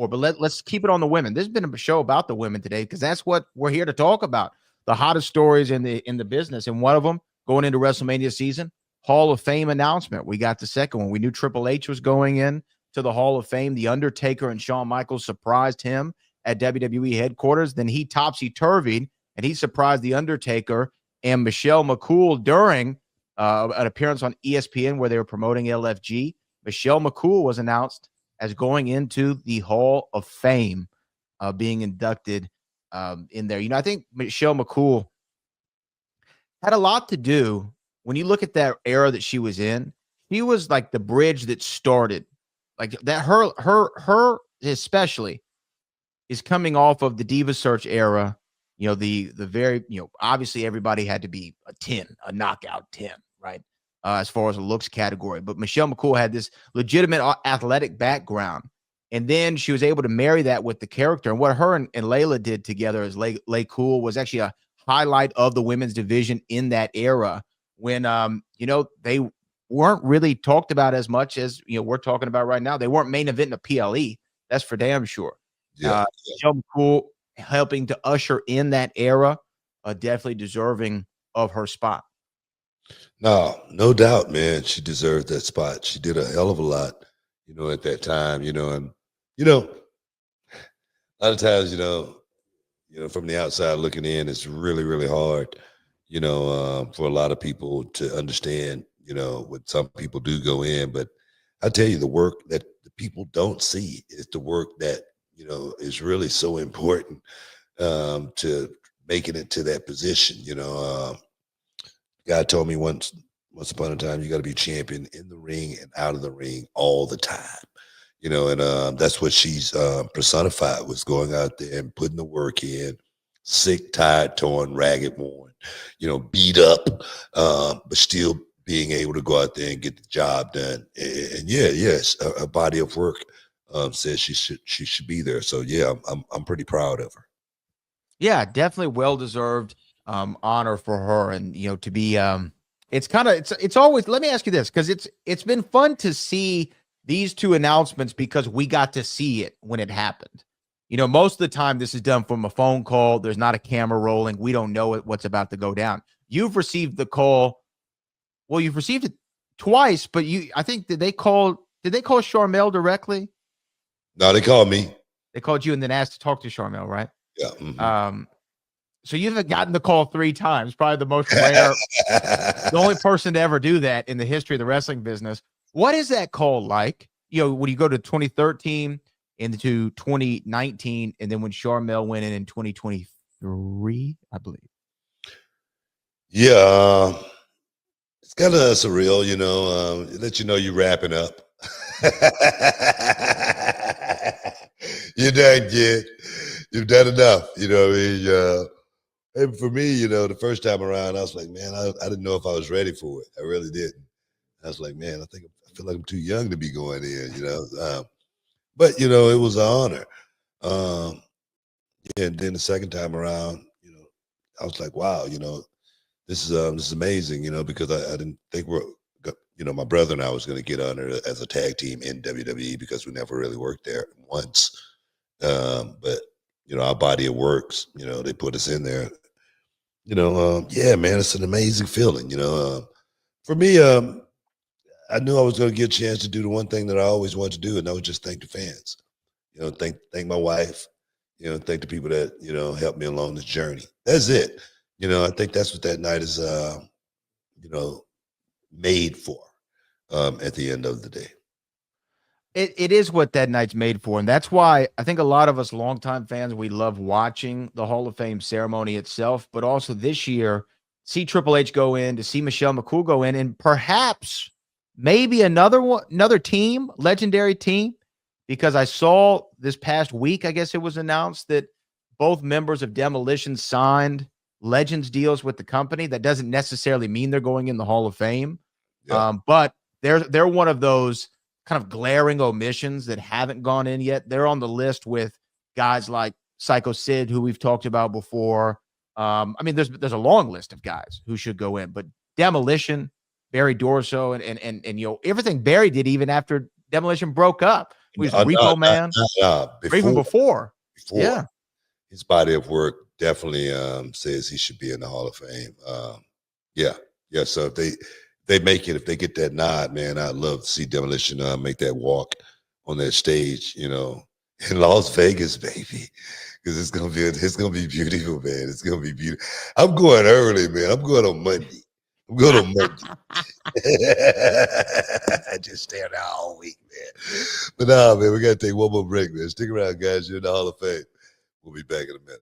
But let's keep it on the women. There's been a show about the women today because that's what we're here to talk about. The hottest stories in the business. And one of them going into WrestleMania season, Hall of Fame announcement. We got the second one. We knew Triple H was going in to the Hall of Fame. The Undertaker and Shawn Michaels surprised him at WWE headquarters. Then he topsy-turvied, and he surprised the Undertaker and Michelle McCool during an appearance on ESPN where they were promoting LFG. Michelle McCool was announced as going into the Hall of Fame, being inducted in there. I think Michelle McCool had a lot to do when you look at that era that she was in. She was like the bridge that started like that. Her especially is coming off of the Diva Search era. The very, obviously everybody had to be a 10, a knockout 10, right? As far as a looks category. But Michelle McCool had this legitimate athletic background. And then she was able to marry that with the character. And what her and Layla did together as Lay Cool was actually a highlight of the women's division in that era when, they weren't really talked about as much as, we're talking about right now. They weren't main event in a PLE. That's for damn sure. Michelle McCool helping to usher in that era, definitely deserving of her spot. No doubt, man. She deserved that spot. She did a hell of a lot, at that time, and a lot of times, from the outside looking in, it's really, really hard, for a lot of people to understand, what some people do go in. But I tell you, the work that the people don't see is the work that, is really so important to making it to that position. God told me once upon a time, you got to be champion in the ring and out of the ring all the time, and that's what she's personified, was going out there and putting the work in, sick, tired, torn, ragged, worn, beat up, but still being able to go out there and get the job done. And yes, a body of work says she should be there. So yeah, I'm pretty proud of her. Yeah, definitely well-deserved honor for her. And, to be, it's always, let me ask you this, because it's been fun to see these two announcements because we got to see it when it happened. Most of the time this is done from a phone call. There's not a camera rolling. We don't know what's about to go down. You've received the call. Well, you've received it twice, but I think, did they call Sharmell directly? No, they called me. They called you and then asked to talk to Sharmell, right? Yeah. Mm-hmm. So you've gotten the call 3 times, probably the most rare, the only person to ever do that in the history of the wrestling business. What is that call like? When you go to 2013 into 2019, and then when Sharmell went in 2023, I believe. Yeah, it's kind of surreal, let you're wrapping up. You're done, kid. You've done enough. And for me, the first time around, I was like, man, I didn't know if I was ready for it. I really didn't. I was like, man, I feel like I'm too young to be going in, but it was an honor. And then the second time around, I was like, wow, this is amazing, because I didn't think my brother and I was going to get on it as a tag team in WWE because we never really worked there once. But our body of works, they put us in there. Yeah, man, it's an amazing feeling. For me, I knew I was going to get a chance to do the one thing that I always wanted to do, and that was just thank the fans. Thank my wife. Thank the people that helped me along this journey. That's it. I think that's what that night is, made for. At the end of the day, it is what that night's made for, and that's why I think a lot of us longtime fans, we love watching the Hall of Fame ceremony itself, but also this year see Triple H go in, to see Michelle McCool go in, and perhaps maybe another team, legendary team, because I saw this past week, I guess it was announced that both members of Demolition signed Legends deals with the company. That doesn't necessarily mean they're going in the Hall of Fame, but they're one of those kind of glaring omissions that haven't gone in yet. They're on the list with guys like Psycho Sid, who we've talked about before. There's a long list of guys who should go in, but Demolition, Barry Dorso, and everything Barry did even after Demolition broke up. was Repo Man, or even before. Yeah. His body of work definitely says he should be in the Hall of Fame. Yeah. So if they make it, if they get that nod, man, I'd love to see Demolition make that walk on that stage, you know, in Las Vegas, baby. Because it's gonna be beautiful, man. It's gonna be beautiful. I'm going early, man. I'm going on Monday. I just stay out all week, man. But nah, man, we gotta take one more break, man. Stick around, guys. You're in the Hall of Fame. We'll be back in a minute.